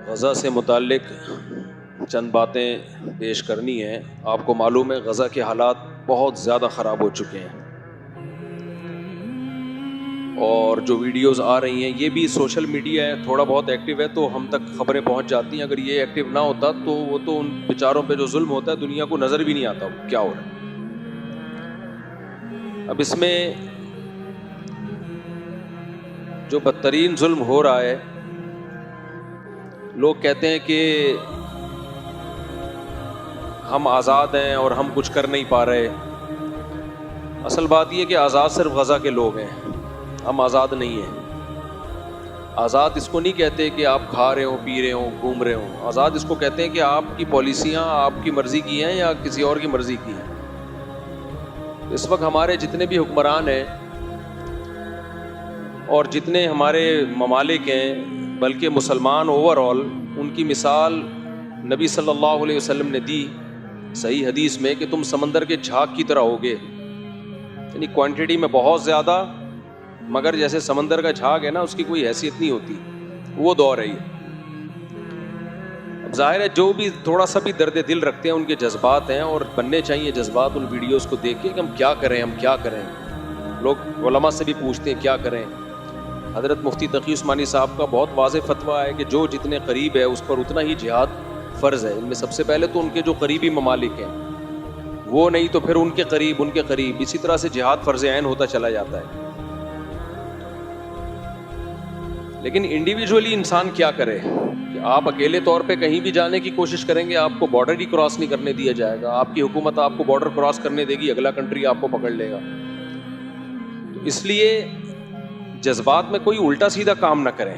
غزہ سے متعلق چند باتیں پیش کرنی ہیں. آپ کو معلوم ہے غزہ کے حالات بہت زیادہ خراب ہو چکے ہیں، اور جو ویڈیوز آ رہی ہیں یہ بھی سوشل میڈیا ہے، تھوڑا بہت ایکٹیو ہے تو ہم تک خبریں پہنچ جاتی ہیں. اگر یہ ایکٹیو نہ ہوتا تو وہ تو ان بیچاروں پہ جو ظلم ہوتا ہے دنیا کو نظر بھی نہیں آتا کیا ہو رہا ہے. اب اس میں جو بدترین ظلم ہو رہا ہے، لوگ کہتے ہیں کہ ہم آزاد ہیں اور ہم کچھ کر نہیں پا رہے. اصل بات یہ کہ آزاد صرف غزہ کے لوگ ہیں، ہم آزاد نہیں ہیں. آزاد اس کو نہیں کہتے کہ آپ کھا رہے ہوں، پی رہے ہوں، گھوم رہے ہوں. آزاد اس کو کہتے ہیں کہ آپ کی پالیسیاں آپ کی مرضی کی ہیں یا کسی اور کی مرضی کی ہیں. اس وقت ہمارے جتنے بھی حکمران ہیں اور جتنے ہمارے ممالک ہیں، بلکہ مسلمان اوور آل، ان کی مثال نبی صلی اللہ علیہ وسلم نے دی صحیح حدیث میں کہ تم سمندر کے جھاگ کی طرح ہوگے. یعنی کوانٹٹی میں بہت زیادہ، مگر جیسے سمندر کا جھاگ ہے نا، اس کی کوئی حیثیت نہیں ہوتی. وہ دور ہے یہ. اب ظاہر ہے جو بھی تھوڑا سا بھی درد دل رکھتے ہیں ان کے جذبات ہیں، اور بننے چاہیے جذبات ان ویڈیوز کو دیکھ کے کہ ہم کیا کریں، ہم کیا کریں. لوگ علماء سے بھی پوچھتے ہیں کیا کریں. حضرت مفتی تقی عثمانی صاحب کا بہت واضح فتویٰ ہے کہ جو جتنے قریب ہے اس پر اتنا ہی جہاد فرض ہے. ان میں سب سے پہلے تو ان کے جو قریبی ممالک ہیں وہ، نہیں تو پھر ان کے قریب، اسی طرح سے جہاد فرض عین ہوتا چلا جاتا ہے. لیکن انڈیویجولی انسان کیا کرے کہ آپ اکیلے طور پہ کہیں بھی جانے کی کوشش کریں گے آپ کو بارڈر ہی کراس نہیں کرنے دیا جائے گا. آپ کی حکومت آپ کو بارڈر کراس کرنے دے گی، اگلا کنٹری آپ کو پکڑ لے گا. تو اس لیے جذبات میں کوئی الٹا سیدھا کام نہ کریں.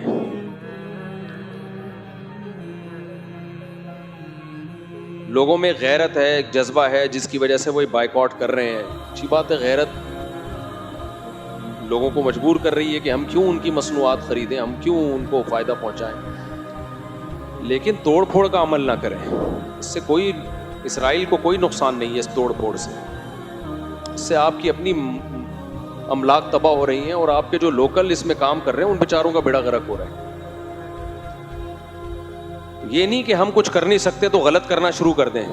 لوگوں میں غیرت ہے، ایک جذبہ ہے جس کی وجہ سے وہ بائیکاٹ کر رہے ہیں. اچھی بات ہے، غیرت لوگوں کو مجبور کر رہی ہے کہ ہم کیوں ان کی مصنوعات خریدیں، ہم کیوں ان کو فائدہ پہنچائیں. لیکن توڑ پھوڑ کا عمل نہ کریں. اس سے کوئی، اسرائیل کو کوئی نقصان نہیں ہے اس توڑ پھوڑ سے. اس سے آپ کی اپنی املاک تباہ ہو رہی ہیں، اور آپ کے جو لوکل اس میں کام کر رہے ہیں ان بیچاروں کا بیڑا غرق ہو رہا ہے. یہ نہیں کہ ہم کچھ کر نہیں سکتے تو غلط کرنا شروع کر دیں.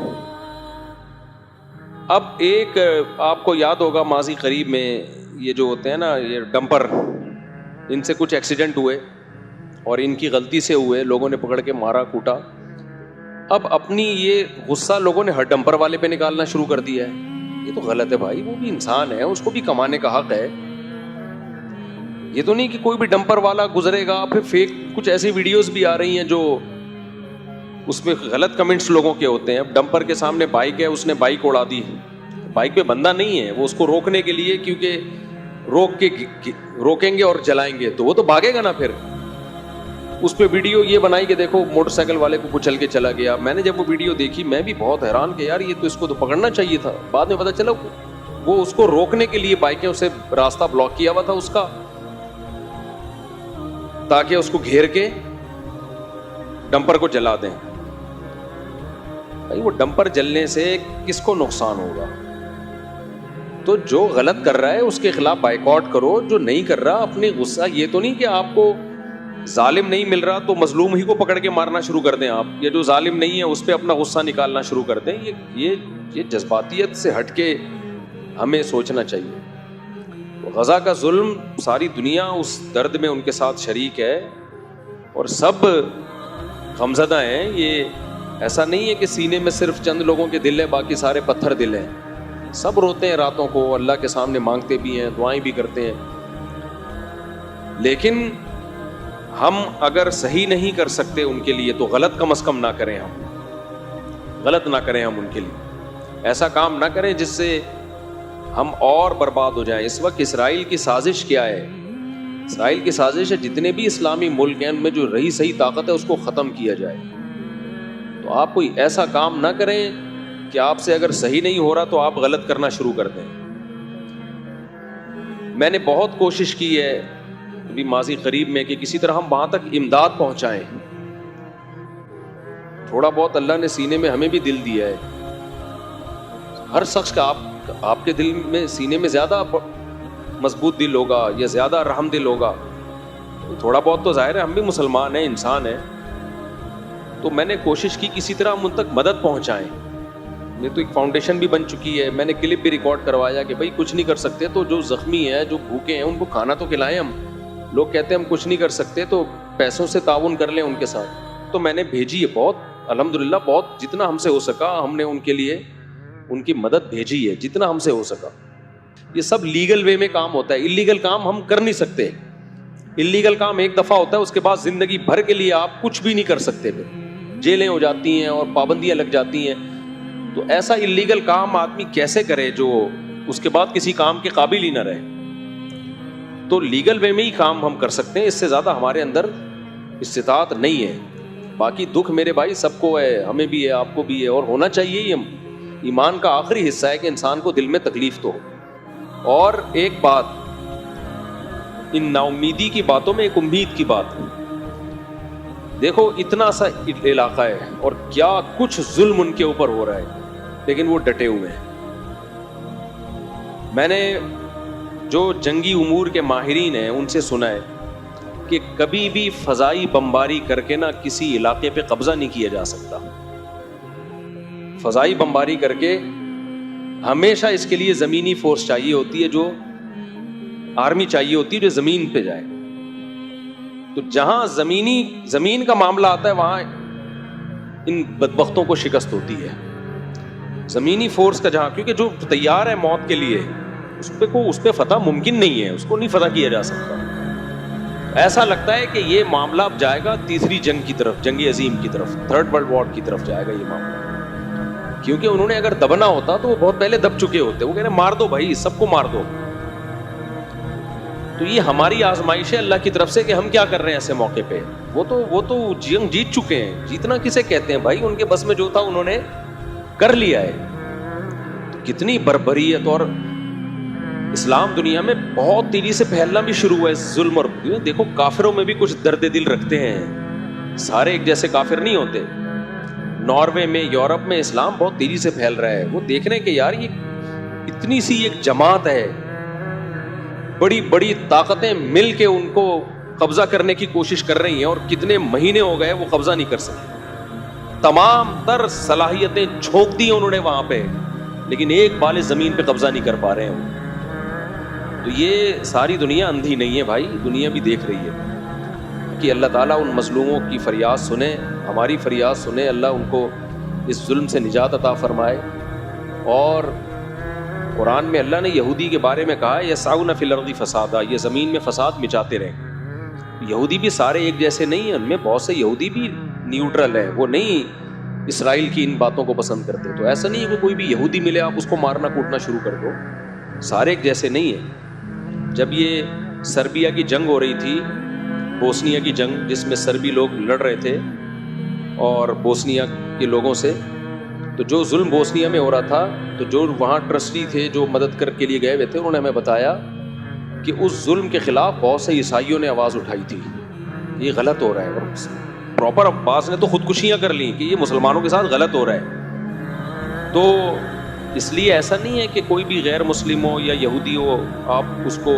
اب ایک آپ کو یاد ہوگا ماضی قریب میں یہ جو ہوتے ہیں نا، یہ ڈمپر، ان سے کچھ ایکسیڈنٹ ہوئے اور ان کی غلطی سے ہوئے، لوگوں نے پکڑ کے مارا کوٹا. اب اپنی یہ غصہ لوگوں نے ہر ڈمپر والے پہ نکالنا شروع کر دیا ہے. یہ تو غلط ہے بھائی، وہ بھی انسان ہے، اس کو بھی کمانے کا حق ہے. یہ تو نہیں کہ کوئی بھی ڈمپر والا گزرے گا. پھر فیک کچھ ایسی ویڈیوز بھی آ رہی ہیں جو اس میں غلط کمنٹس لوگوں کے ہوتے ہیں. اب ڈمپر کے سامنے بائک ہے، اس نے بائک اڑا دی. بائک پہ بندہ نہیں ہے، وہ اس کو روکنے کے لیے، کیونکہ روکیں گے اور جلائیں گے تو وہ تو بھاگے گا نا. پھر اس پہ ویڈیو یہ بنائی کہ دیکھو موٹر سائیکل والے کو کچل کے چلا گیا. میں نے جب وہ ویڈیو دیکھی میں بھی بہت حیران کہ یار یہ تو اس کو تو پکڑنا چاہیے تھا. بعد میں پتا چلا وہ اس کو روکنے کے لیے بائکیں اسے راستہ بلاک کیا ہوا تھا اس کا، تاکہ اس کو گھیر کے ڈمپر کو جلا دیں. بھائی وہ ڈمپر جلنے سے کس کو نقصان ہوگا؟ تو جو غلط کر رہا ہے اس کے خلاف بائیکاٹ کرو، جو نہیں کر رہا اپنی غصہ، یہ تو نہیں کہ آپ کو ظالم نہیں مل رہا تو مظلوم ہی کو پکڑ کے مارنا شروع کر دیں آپ، یا جو ظالم نہیں ہے اس پہ اپنا غصہ نکالنا شروع کر دیں. یہ جذباتیت سے ہٹ کے ہمیں سوچنا چاہیے. غزہ کا ظلم، ساری دنیا اس درد میں ان کے ساتھ شریک ہے اور سب غمزدہ ہیں. یہ ایسا نہیں ہے کہ سینے میں صرف چند لوگوں کے دل ہیں باقی سارے پتھر دل ہیں. سب روتے ہیں راتوں کو، اللہ کے سامنے مانگتے بھی ہیں، دعائیں بھی کرتے ہیں. لیکن ہم اگر صحیح نہیں کر سکتے ان کے لیے تو غلط کم از کم نہ کریں. غلط نہ کریں ہم ان کے لیے. ایسا کام نہ کریں جس سے ہم اور برباد ہو جائیں. اس وقت اسرائیل کی سازش کیا ہے؟ اسرائیل کی سازش ہے جتنے بھی اسلامی ملک ہیں ان میں جو رہی صحیح طاقت ہے اس کو ختم کیا جائے. تو آپ کوئی ایسا کام نہ کریں کہ آپ سے اگر صحیح نہیں ہو رہا تو آپ غلط کرنا شروع کر دیں. میں نے بہت کوشش کی ہے ابھی ماضی قریب میں کہ کسی طرح ہم وہاں تک امداد پہنچائیں. تھوڑا بہت اللہ نے سینے میں ہمیں بھی دل دیا ہے. ہر شخص کا آپ کے دل میں، سینے میں زیادہ مضبوط دل ہوگا یا زیادہ رحم دل ہوگا. تھوڑا بہت تو ظاہر ہے ہم بھی مسلمان ہیں، انسان ہیں. تو میں نے کوشش کی کسی طرح ہم ان تک مدد پہنچائیں. یہ تو ایک فاؤنڈیشن بھی بن چکی ہے, میں نے کلپ بھی ریکارڈ کروایا کہ بھائی کچھ نہیں کر سکتے تو جو زخمی ہیں, جو بھوکے ہیں, ان کو کھانا تو کھلائیں. ہم لوگ کہتے ہیں ہم کچھ نہیں کر سکتے تو پیسوں سے تعاون کر لیں ان کے ساتھ. تو میں نے بھیجی ہے بہت, الحمدللہ بہت جتنا ہم سے ہو سکا ہم نے ان کے لیے ان کی مدد بھیجی ہے, جتنا ہم سے ہو سکا. یہ سب لیگل وے میں کام ہوتا ہے, انلیگل کام ہم کر نہیں سکتے. انلیگل کام ایک دفعہ ہوتا ہے, اس کے بعد زندگی بھر کے لیے آپ کچھ بھی نہیں کر سکتے, پھر جیلیں ہو جاتی ہیں اور پابندیاں لگ جاتی ہیں. تو ایسا انلیگل کام آدمی کیسے کرے جو اس کے بعد کسی کام کے قابل ہی نہ رہے. تو لیگل وے میں ہی کام ہم کر سکتے ہیں, اس سے زیادہ ہمارے اندر استطاعت نہیں ہے. باقی دکھ میرے بھائی سب کو ہے, ہمیں بھی ہے, آپ کو بھی ہے, اور ہونا چاہیے ہی. ہم ایمان کا آخری حصہ ہے کہ انسان کو دل میں تکلیف تو ہو. اور ایک بات, ان نا امیدی کی باتوں میں ایک امید کی بات ہے. دیکھو اتنا سا علاقہ ہے اور کیا کچھ ظلم ان کے اوپر ہو رہا ہے, لیکن وہ ڈٹے ہوئے ہیں. میں نے جو جنگی امور کے ماہرین ہیں ان سے سنا ہے کہ کبھی بھی فضائی بمباری کر کے نہ کسی علاقے پہ قبضہ نہیں کیا جا سکتا. فضائی بمباری کر کے ہمیشہ اس کے لیے زمینی فورس چاہیے ہوتی ہے, جو آرمی چاہیے ہوتی ہے جو زمین پہ جائے. تو جہاں زمین کا معاملہ آتا ہے وہاں ان بدبختوں کو شکست ہوتی ہے. زمینی فورس کا جہاں, کیونکہ جو تیار ہے موت کے لیے اس پہ فتح ممکن نہیں ہے, اس کو نہیں فتح کیا جا سکتا. ایسا لگتا ہے کہ یہ معاملہ اب جائے گا تیسری جنگ کی طرف, جنگ عظیم کی طرف, تھرڈ ورلڈ وار کی طرف جائے گا یہ معاملہ. کیونکہ انہوں نے اگر دبنا ہوتا تو وہ بہت پہلے دب چکے ہوتے. وہ کہہ رہے مار دو بھائی, سب کو مار دو. تو یہ ہماری آزمائش ہے اللہ کی طرف سے کہ ہم کیا کر رہے ہیں ایسے موقع پہ. وہ تو جنگ جیت چکے ہیں. جیتنا کسے کہتے ہیں بھائی, ان کے بس میں جو تھا انہوں نے کر لیا ہے. کتنی بربریت, اور اسلام دنیا میں بہت تیزی سے پھیلنا بھی شروع ہوا ہے ظلم. اور دیکھو کافروں میں بھی کچھ درد دل رکھتے ہیں, سارے ایک جیسے کافر نہیں ہوتے. ناروے میں, یورپ میں اسلام بہت تیزی سے پھیل رہا ہے. وہ دیکھ رہے ہیں کہ یار یہ اتنی سی ایک جماعت ہے, بڑی بڑی طاقتیں مل کے ان کو قبضہ کرنے کی کوشش کر رہی ہیں, اور کتنے مہینے ہو گئے وہ قبضہ نہیں کر سکتے. تمام تر صلاحیتیں جھونک دی انہوں نے وہاں پہ, لیکن ایک بال زمین پہ قبضہ نہیں کر پا رہے ہیں. تو یہ ساری دنیا اندھی نہیں ہے بھائی, دنیا بھی دیکھ رہی ہے. کہ اللہ تعالیٰ ان مظلوموں کی فریاد سنے, ہماری فریاد سنے, اللہ ان کو اس ظلم سے نجات عطا فرمائے. اور قرآن میں اللہ نے یہودی کے بارے میں کہا ہے یسعون فی الارض فسادا, یہ زمین میں فساد مچاتے رہیں. یہودی بھی سارے ایک جیسے نہیں ہیں, ان میں بہت سے یہودی بھی نیوٹرل ہیں, وہ نہیں اسرائیل کی ان باتوں کو پسند کرتے. تو ایسا نہیں ہے کہ کوئی بھی یہودی ملے آپ اس کو مارنا کوٹنا شروع کر دو, سارے ایک جیسے نہیں ہیں. جب یہ سربیا کی جنگ ہو رہی تھی, بوسنیا کی جنگ جس میں سربی لوگ لڑ رہے تھے اور بوسنیا کے لوگوں سے, تو جو ظلم بوسنیا میں ہو رہا تھا, تو جو وہاں ٹرسٹی تھے جو مدد کر کے لیے گئے ہوئے تھے, انہوں نے ہمیں بتایا کہ اس ظلم کے خلاف بہت سے عیسائیوں نے آواز اٹھائی تھی, یہ غلط ہو رہا ہے. اور پراپر عباس نے تو خودکشیاں کر لیں کہ یہ مسلمانوں کے ساتھ غلط ہو رہا ہے. تو اس لیے ایسا نہیں ہے کہ کوئی بھی غیر مسلم ہو یا یہودی ہو آپ اس کو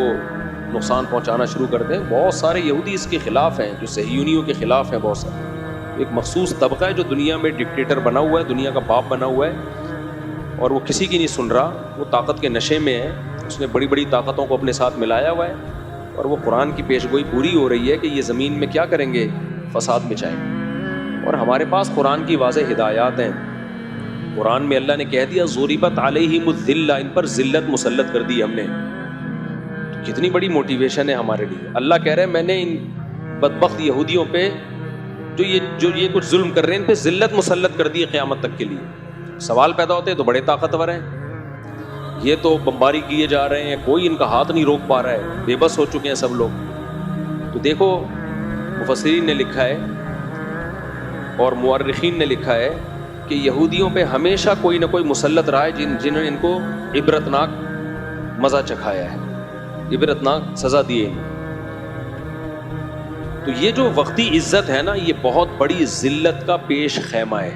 نقصان پہنچانا شروع کر دیں. بہت سارے یہودی اس کے خلاف ہیں, جو صہیونیوں کے خلاف ہیں. بہت سارے ایک مخصوص طبقہ ہے جو دنیا میں ڈکٹیٹر بنا ہوا ہے, دنیا کا باپ بنا ہوا ہے, اور وہ کسی کی نہیں سن رہا. وہ طاقت کے نشے میں ہے, اس نے بڑی بڑی طاقتوں کو اپنے ساتھ ملایا ہوا ہے, اور وہ قرآن کی پیش گوئی پوری ہو رہی ہے کہ یہ زمین میں کیا کریں گے, فساد مچائیں گے. اور ہمارے پاس قرآن کی واضح ہدایات ہیں. قرآن میں اللہ نے کہہ دیا ضربت علیہم الذلہ, ان پر ذلت مسلط کر دی ہم نے. کتنی بڑی موٹیویشن ہے ہمارے لیے. اللہ کہہ رہے ہیں میں نے ان بدبخت یہودیوں پہ جو یہ کچھ ظلم کر رہے ہیں ان پہ ذلت مسلط کر دی ہے قیامت تک کے لیے. سوال پیدا ہوتے ہیں تو بڑے طاقتور ہیں, یہ تو بمباری کیے جا رہے ہیں, کوئی ان کا ہاتھ نہیں روک پا رہا ہے, بے بس ہو چکے ہیں سب لوگ. تو دیکھو مفسرین نے لکھا ہے اور مورخین نے لکھا ہے کہ یہودیوں پہ ہمیشہ کوئی نہ کوئی مسلط رہا ہے جنہوں نے ان کو عبرتناک مزہ چکھایا ہے, عبرتناک سزا دی ہے. تو یہ جو وقتی عزت ہے نا, یہ بہت بڑی ذلت کا پیش خیمہ ہے.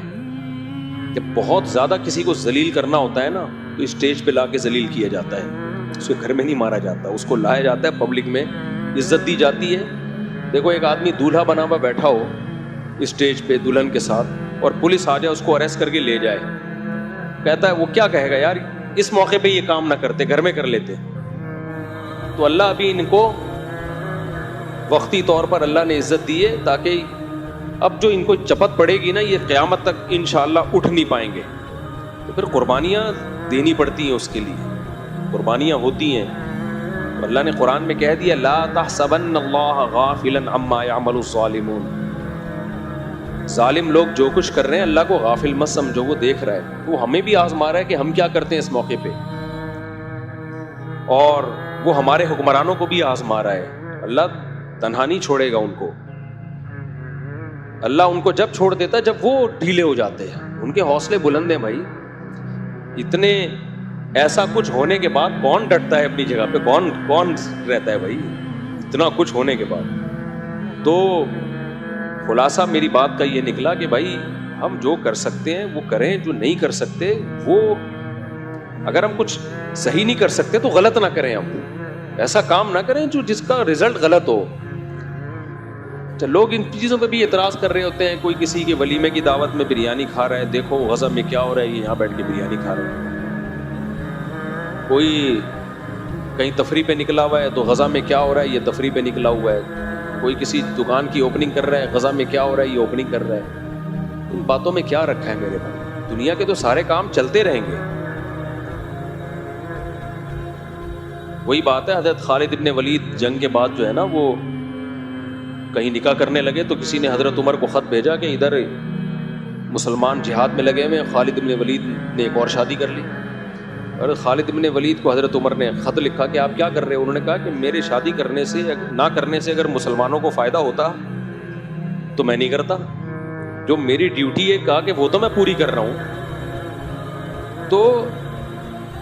جب بہت زیادہ کسی کو ذلیل کرنا ہوتا ہے نا, تو اسٹیج پہ لا کے ذلیل کیا جاتا ہے, اس کو گھر میں نہیں مارا جاتا, اس کو لایا جاتا ہے, پبلک میں عزت دی جاتی ہے. دیکھو ایک آدمی دولہا بنا ہوا بیٹھا ہو اسٹیج پہ دلہن کے ساتھ, اور پولیس آ جائے اس کو اریسٹ کر کے لے جائے, کہتا ہے وہ کیا کہے گا, یار اس موقع پہ یہ کام نہ کرتے, گھر میں کر لیتے. تو اللہ ابھی ان کو وقتی طور پر اللہ نے عزت دی ہے, تاکہ اب جو ان کو چپت پڑے گی نا, یہ قیامت تک انشاءاللہ اٹھ نہیں پائیں گے. تو پھر قربانیاں دینی پڑتی ہیں, اس کے لیے قربانیاں ہوتی ہیں. اللہ نے قرآن میں کہہ دیا, لا تحسبن اللہ غافلا عما يعمل الظالمون, ظالم لوگ جو کچھ کر رہے ہیں اللہ کو غافل مت سمجھو, وہ دیکھ رہا ہے. وہ ہمیں بھی آزما رہا ہے کہ ہم کیا کرتے ہیں اس موقع پہ, اور وہ ہمارے حکمرانوں کو بھی آزما رہا ہے. اللہ تنہا نہیں چھوڑے گا ان کو. اللہ ان کو جب چھوڑ دیتا ہے جب وہ ڈھیلے ہو جاتے ہیں. ان کے حوصلے بلند ہیں بھائی. اتنے ایسا کچھ ہونے کے بعد کون ڈٹتا ہے اپنی جگہ پہ, کون رہتا ہے بھائی اتنا کچھ ہونے کے بعد. تو خلاصہ میری بات کا یہ نکلا کہ بھائی ہم جو کر سکتے ہیں وہ کریں, جو نہیں کر سکتے وہ, اگر ہم کچھ صحیح نہیں کر سکتے تو غلط نہ کریں. ہم ایسا کام نہ کریں جو جس کا رزلٹ غلط ہو. لوگ ان چیزوں پہ بھی اعتراض کر رہے ہوتے ہیں. کوئی کسی کے ولیمے کی دعوت میں بریانی کھا رہا ہے, دیکھو غزہ میں کیا ہو رہا ہے, یہ یہاں بیٹھ کے بریانی کھا رہا ہے. کوئی کہیں تفریح پہ نکلا ہوا ہے تو غزہ میں کیا ہو رہا ہے, یہ تفریح پہ نکلا ہوا ہے. کوئی کسی دکان کی اوپننگ کر رہا ہے, غزہ میں کیا ہو رہا ہے, یہ اوپننگ کر رہا ہے. ان باتوں میں کیا رکھا ہے میرے بھائی؟ دنیا کے تو سارے کام چلتے رہیں گے. وہی بات ہے, حضرت خالد ابن ولید جنگ کے بعد جو ہے نا, وہ کہیں نکاح کرنے لگے تو کسی نے حضرت عمر کو خط بھیجا کہ ادھر مسلمان جہاد میں لگے ہوئے, خالد ابن ولید نے ایک اور شادی کر لی. اور خالد ابن ولید کو حضرت عمر نے خط لکھا کہ آپ کیا کر رہے ہیں. انہوں نے کہا کہ میرے شادی کرنے سے نہ کرنے سے اگر مسلمانوں کو فائدہ ہوتا تو میں نہیں کرتا. جو میری ڈیوٹی ہے کہا کہ وہ تو میں پوری کر رہا ہوں. تو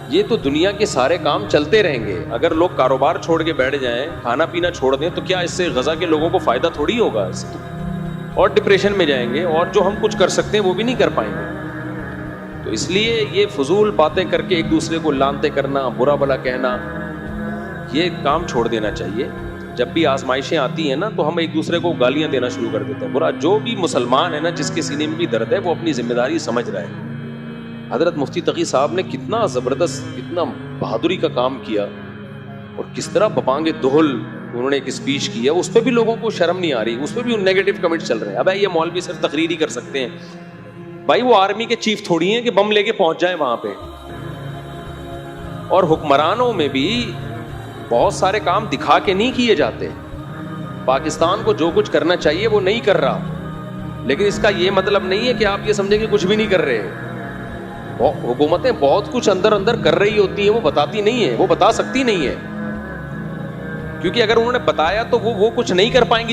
یہ تو دنیا کے سارے کام چلتے رہیں گے. اگر لوگ کاروبار چھوڑ کے بیٹھ جائیں, کھانا پینا چھوڑ دیں, تو کیا اس سے غزہ کے لوگوں کو فائدہ تھوڑی ہوگا؟ اس سے اور ڈپریشن میں جائیں گے, اور جو ہم کچھ کر سکتے ہیں وہ بھی نہیں کر پائیں گے. تو اس لیے یہ فضول باتیں کر کے ایک دوسرے کو لانتے کرنا, برا بھلا کہنا, یہ کام چھوڑ دینا چاہیے. جب بھی آزمائشیں آتی ہیں نا تو ہم ایک دوسرے کو گالیاں دینا شروع کر دیتے ہیں. برا جو بھی مسلمان ہے نا, جس کے سینے میں بھی درد ہے, وہ اپنی ذمہ داری سمجھ رہا ہے. حضرت مفتی تقی صاحب نے کتنا زبردست, کتنا بہادری کا کام کیا, اور کس طرح بپانگ دہل انہوں نے ایک اسپیچ کی ہے. اس پہ بھی لوگوں کو شرم نہیں آ رہی, اس پہ بھی نیگیٹو کمنٹ چل رہے ہیں. اب یہ مولوی صرف تقریر ہی کر سکتے ہیں. بھائی وہ آرمی کے چیف تھوڑی ہیں کہ بم لے کے پہنچ جائیں وہاں پہ. اور حکمرانوں میں بھی بہت سارے کام دکھا کے نہیں کیے جاتے. پاکستان کو جو کچھ کرنا چاہیے وہ نہیں کر رہا, لیکن اس کا یہ مطلب نہیں ہے کہ آپ یہ سمجھیں کہ کچھ بھی نہیں کر رہے. حکومتیں بہت کچھ اندر اندر کر رہی ہوتی ہیں, وہ بتاتی نہیں ہے, وہ بتا سکتی نہیں ہے, کیونکہ اگر انہوں نے بتایا تو وہ کچھ نہیں کر پائیں گی.